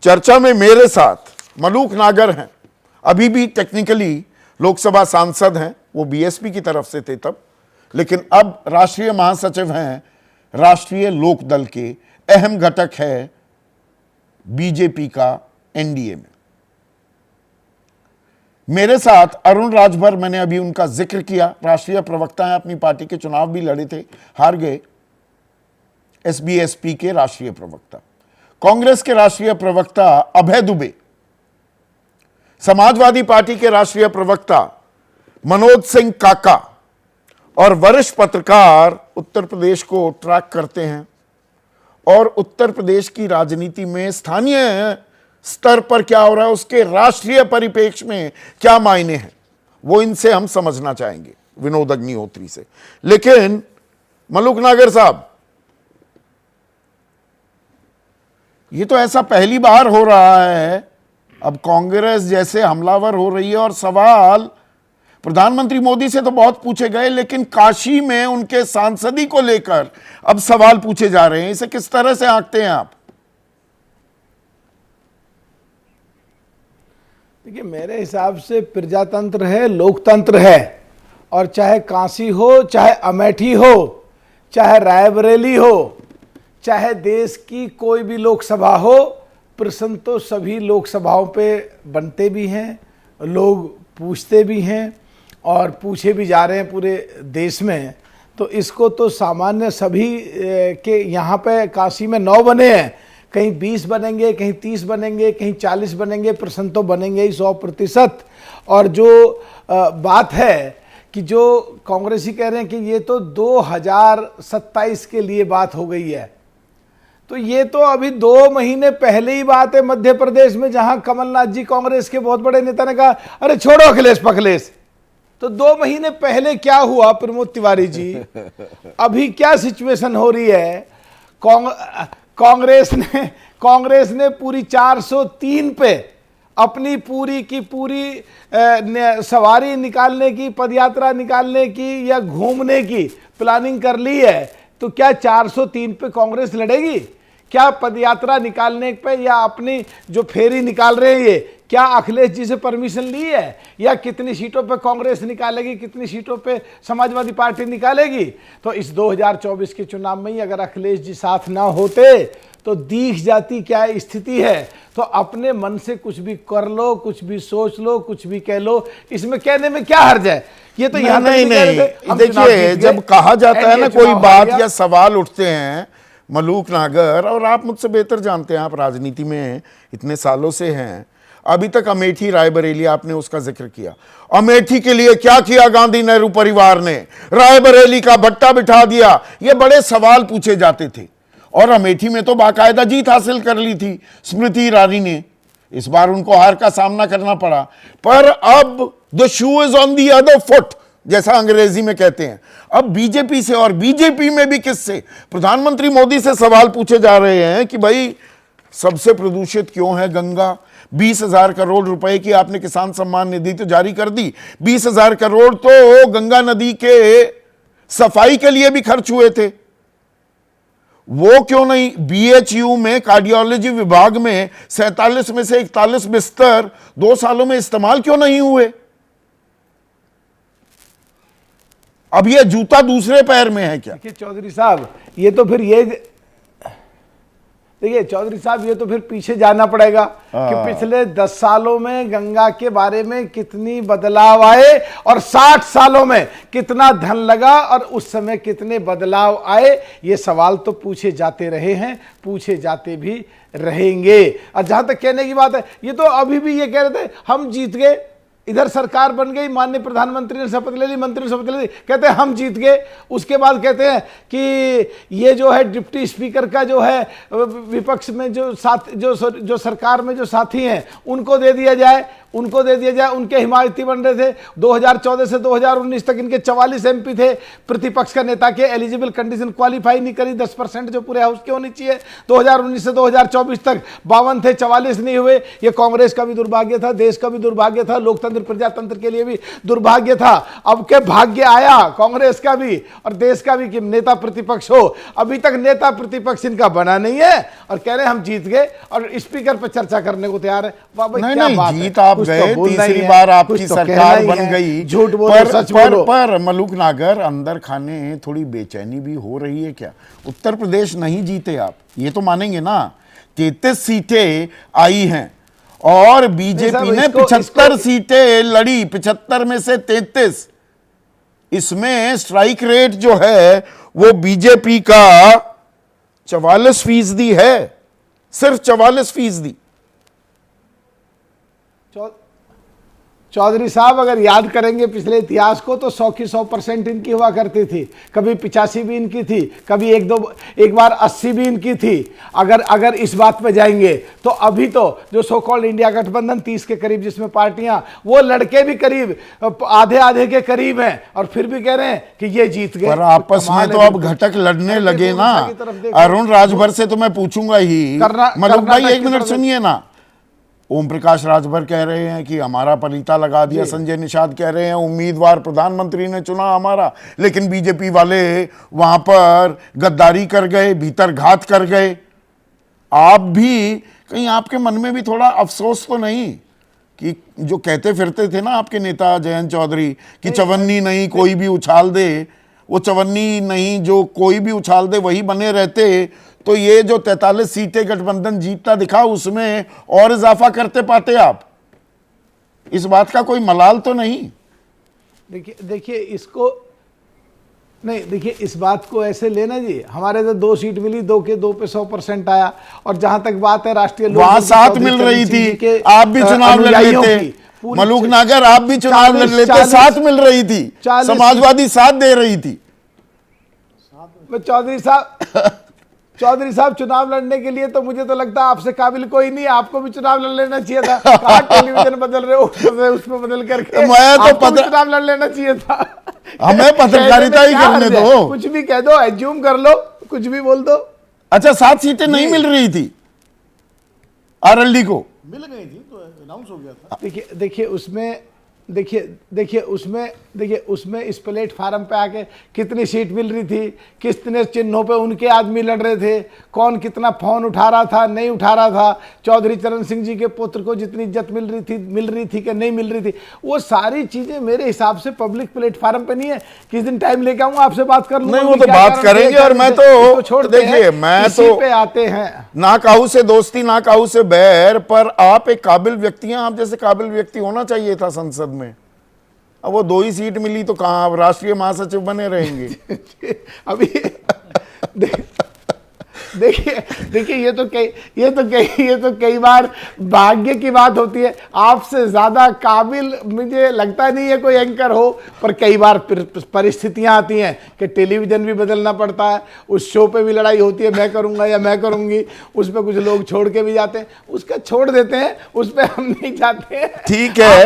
चर्चा में मेरे साथ मलूक नागर हैं, अभी भी टेक्निकली लोकसभा सांसद हैं, वो बीएसपी की तरफ से थे तब, लेकिन अब राष्ट्रीय महासचिव हैं राष्ट्रीय लोकदल के, अहम घटक है बीजेपी का एनडीए में। मेरे साथ अरुण राजभर, मैंने अभी उनका जिक्र किया, राष्ट्रीय प्रवक्ता हैं, अपनी पार्टी के चुनाव भी लड़े थे, हार गए, एसबीएसपी के राष्ट्रीय प्रवक्ता। कांग्रेस के राष्ट्रीय प्रवक्ता अभय दुबे, समाजवादी पार्टी के राष्ट्रीय प्रवक्ता मनोज सिंह काका और वरिष्ठ पत्रकार उत्तर प्रदेश को ट्रैक करते हैं और उत्तर प्रदेश की राजनीति में स्थानीय स्तर पर क्या हो रहा है, उसके राष्ट्रीय परिप्रेक्ष्य में क्या मायने हैं, वो इनसे हम समझना चाहेंगे, विनोद अग्निहोत्री से। लेकिन मलूक नागर साहब, ये तो ऐसा पहली बार हो रहा है, अब कांग्रेस जैसे हमलावर हो रही है और सवाल प्रधानमंत्री मोदी से तो बहुत पूछे गए, लेकिन काशी में उनके सांसदी को लेकर अब सवाल पूछे जा रहे हैं। इसे किस तरह से आंकते हैं आप? देखिए, मेरे हिसाब से प्रजातंत्र है, लोकतंत्र है, और चाहे काशी हो, चाहे अमेठी हो, चाहे रायबरेली हो, चाहे देश की कोई भी लोकसभा हो, प्रश्न तो सभी लोकसभाओं पे बनते भी हैं, लोग पूछते भी हैं और पूछे भी जा रहे हैं पूरे देश में। तो इसको तो सामान्य सभी के यहाँ पे काशी में 9 बने हैं, कहीं 20 बनेंगे, कहीं 30 बनेंगे, कहीं 40 बनेंगे, प्रश्न तो बनेंगे ही 100%। और जो बात है कि जो कांग्रेसी कह रहे हैं कि ये तो 2027 के लिए बात हो गई है, तो ये तो अभी 2 महीने पहले ही बात है मध्य प्रदेश में, जहां कमलनाथ जी कांग्रेस के बहुत बड़े नेता ने कहा अरे छोड़ो अखिलेश पखलेश। तो 2 महीने पहले क्या हुआ प्रमोद तिवारी जी, अभी क्या सिचुएशन हो रही है? कांग्रेस ने पूरी 403 पे अपनी पूरी की पूरी सवारी निकालने की, पदयात्रा निकालने की या घूमने की प्लानिंग कर ली है। तो क्या 403 पे कांग्रेस लड़ेगी? क्या पदयात्रा निकालने पे या अपनी जो फेरी निकाल रहे हैं, ये क्या अखिलेश जी से परमिशन ली है? या कितनी सीटों पे कांग्रेस निकालेगी, कितनी सीटों पे समाजवादी पार्टी निकालेगी? तो इस 2024 के चुनाव में ही अगर अखिलेश जी साथ ना होते तो दिख जाती क्या स्थिति है। तो अपने मन से कुछ भी कर लो, कुछ भी सोच लो, कुछ भी कह लो, इसमें कहने में क्या हर्ज है? ये तो यहाँ नहीं, देखिए, जब कहा जाता है ना कोई बात या सवाल उठते हैं मलूक नागर, और आप मुझसे बेहतर जानते हैं, आप राजनीति में इतने सालों से हैं, अभी तक अमेठी रायबरेली आपने उसका जिक्र किया, अमेठी के लिए क्या किया गांधी नेहरू परिवार ने, रायबरेली का भट्टा बिठा दिया, ये बड़े सवाल पूछे जाते थे। और अमेठी में तो बाकायदा जीत हासिल कर ली थी स्मृति ईरानी ने, इस बार उनको हार का सामना करना पड़ा। पर अब the shoe is on the other foot, जैसा अंग्रेजी में कहते हैं। अब बीजेपी से, और बीजेपी में भी किससे, प्रधानमंत्री मोदी से सवाल पूछे जा रहे हैं कि भाई सबसे प्रदूषित क्यों है गंगा? 20,000 करोड़ रुपए की आपने किसान सम्मान निधि तो जारी कर दी, 20,000 करोड़ तो गंगा नदी के सफाई के लिए भी खर्च हुए थे, वो क्यों नहीं? बीएचयू में कार्डियोलॉजी विभाग में 47 में से 41 बिस्तर 2 सालों में इस्तेमाल क्यों नहीं हुए? अब ये जूता दूसरे पैर में है क्या? देखिए चौधरी साहब, ये तो फिर ये देखिए चौधरी साहब, ये तो फिर पीछे जाना पड़ेगा कि पिछले 10 सालों में गंगा के बारे में कितनी बदलाव आए और 60 सालों में कितना धन लगा और उस समय कितने बदलाव आए। ये सवाल तो पूछे जाते रहे हैं, पूछे जाते भी रहेंगे। और जहां तक कहने की बात है, ये तो अभी भी ये कह रहे थे हम जीत गए, इधर सरकार बन गई, माननीय प्रधानमंत्री ने शपथ ले ली, मंत्री ने शपथ ले ली, कहते हैं हम जीत गए। उसके बाद कहते हैं कि ये जो है डिप्टी स्पीकर का जो है विपक्ष में जो साथ जो सरकार में जो साथी हैं उनको दे दिया जाए। उनको दे दिया जाए। उनके हिमायती बन रहे थे। 2014 से 2019 तक इनके 44 एमपी थे। प्रतिपक्ष का नेता के एलिजिबल कंडीशन क्वालिफाई नहीं करी, 10% जो पूरे हाउस के होनी चाहिए। 2019 से 2024 तक 52 थे, 44 नहीं हुए। ये कांग्रेस का भी दुर्भाग्य था, देश का भी दुर्भाग्य था, लोकतंत्र प्रजातंत्र के लिए भी दुर्भाग्य था। अब के भाग्य आया कांग्रेस का भी और देश का भी कि नेता प्रतिपक्ष हो। अभी तक नेता प्रतिपक्ष इनका बना नहीं है और कह रहे हैं हम जीत गए और स्पीकर पर चर्चा करने को तैयार है। नहीं, जीत आप गए, तीसरी बार आपकी सरकार बन गई। झूठ बोलो, सच बोलो। पर मलूक नागर, अंदर खाने थोड़ी बेचैनी भी हो रही है क्या? उत्तर प्रदेश नहीं जीते आप, ये तो मानेंगे ना। 33 सीटें आई हैं और बीजेपी ने 75 सीटें लड़ी, 75 में से 33। इसमें स्ट्राइक रेट जो है वो बीजेपी का 44% है, सिर्फ 44%। चौधरी साहब अगर याद करेंगे पिछले इतिहास को तो 100 की 100% इनकी हुआ करती थी। कभी 85 भी इनकी थी, कभी एक बार 80 भी इनकी थी। अगर इस बात पे जाएंगे तो अभी तो जो सो कॉल्ड इंडिया गठबंधन 30 के करीब जिसमें पार्टियां, वो लड़के भी करीब आधे के करीब हैं और फिर भी कह रहे हैं कि ये जीत गए। पर आपस में तो अब घटक लड़ने लगे ना। अरुण राजभर से तो मैं पूछूंगा ही। मलूक भाई एक मिनट सुनिए ना। ओम प्रकाश राजभर कह रहे हैं कि हमारा पलीता लगा दिया। संजय निषाद कह रहे हैं उम्मीदवार प्रधानमंत्री ने चुना हमारा, लेकिन बीजेपी वाले वहां पर गद्दारी कर गए, भीतर घात कर गए। आप भी कहीं आपके मन में भी थोड़ा अफसोस तो नहीं कि जो कहते फिरते थे ना आपके नेता जयंत चौधरी कि चवन्नी नहीं कोई भी उछाल दे, वो चवन्नी नहीं जो कोई भी उछाल दे वही बने रहते, तो ये जो 43 सीटें गठबंधन जीतता दिखा उसमें और इजाफा करते पाते आप। इस बात का कोई मलाल तो नहीं? देखिए इसको नहीं, देखिए इस बात को ऐसे लेना जी, हमारे तो 2 सीट मिली, 2 के 2 पे 100% आया। और जहां तक बात है राष्ट्रीय वहां 7 मिल रही थी, आप भी चुनाव लड़ लेते। मलूक नागर आप भी चुनाव लड़ लेते, 7 मिल रही थी, समाजवादी 7 दे रही थी। चौधरी साहब चुनाव लड़ने के लिए तो मुझे तो लगता है आपसे काबिल कोई नहीं। आपको भी चुनाव लड़ लेना चाहिए था। कहाँ टेलीविजन बदल रहे हो, उसमें बदल करके आपको भी चुनाव लड़ लेना चाहिए था। हमें पत्रकारिता ही करने दो। कुछ भी कह दो, एज्यूम कर लो, कुछ भी बोल दो। अच्छा, 7 सीटें नहीं मिल रही थी, आरएलडी को मिल गई थी तो अनाउंस हो गया था। देखिए उसमें इस प्लेटफार्म पे आके कितनी सीट मिल रही थी, कितने चिन्हों पे उनके आदमी लड़ रहे थे, कौन कितना फोन उठा रहा था, नहीं उठा रहा था, चौधरी चरण सिंह जी के पुत्र को जितनी इज्जत मिल रही थी कि नहीं मिल रही थी, वो सारी चीजें मेरे हिसाब से पब्लिक प्लेटफार्म पे नहीं है। किस दिन टाइम लेके आऊंगा आपसे बात कर लूंगा। नहीं, वो तो बात करेंगे। और मैं तो छोड़, देखिए मैं तो पे आते हैं ना काहू से दोस्ती ना काहू से बैर, पर आप एक काबिल व्यक्ति हैं, आप जैसे काबिल व्यक्ति होना चाहिए था संसद में। अब वो 2 ही सीट मिली तो कहां आप राष्ट्रीय महासचिव बने रहेंगे? अभी देखिए ये तो कई बार भाग्य की बात होती है। आपसे ज्यादा काबिल मुझे लगता नहीं है कोई एंकर हो, पर कई बार परिस्थितियां आती हैं कि टेलीविजन भी बदलना पड़ता है, उस शो पे भी लड़ाई होती है, मैं करूंगा या मैं करूंगी, उस पे कुछ लोग छोड़ के भी जाते हैं, उसका छोड़ देते हैं, उस पे हम नहीं जाते हैं। ठीक है।